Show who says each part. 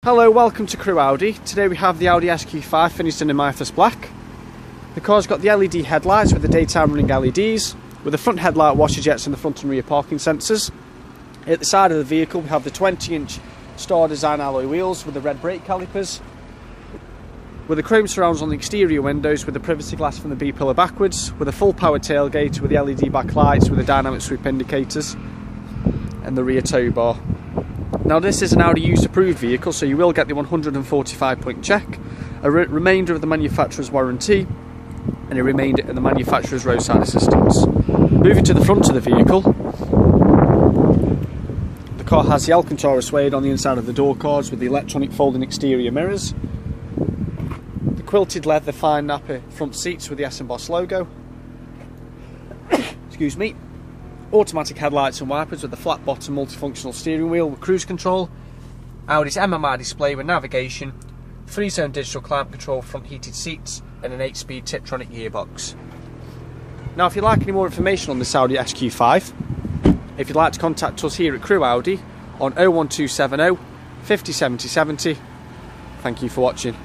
Speaker 1: Hello, welcome to Crewe Audi. Today we have the Audi SQ5 finished in amorphous black. The car's got the LED headlights with the daytime running LEDs, with the front headlight washer jets and the front and rear parking sensors. At the side of the vehicle we have the 20-inch Star Design alloy wheels with the red brake calipers, with the chrome surrounds on the exterior windows with the privacy glass from the B-pillar backwards, with a full power tailgate with the LED backlights with the dynamic sweep indicators and the rear tow bar. Now this is an Audi used approved vehicle, so you will get the 145-point check, a remainder of the manufacturer's warranty and a remainder of the manufacturer's roadside assistance. Moving to the front of the vehicle, the car has the Alcantara suede on the inside of the door cards with the electronic folding exterior mirrors, the quilted leather fine napper front seats with the S&Boss logo, excuse me, automatic headlights and wipers with the flat bottom multifunctional steering wheel with cruise control, Audi's MMI display with navigation, 3-zone digital climate control, front heated seats and an 8-speed tiptronic gearbox. Now if you'd like any more information on this Audi SQ5, if you'd like to contact us here at Crewe Audi on 01270 50 70 70. Thank you for watching.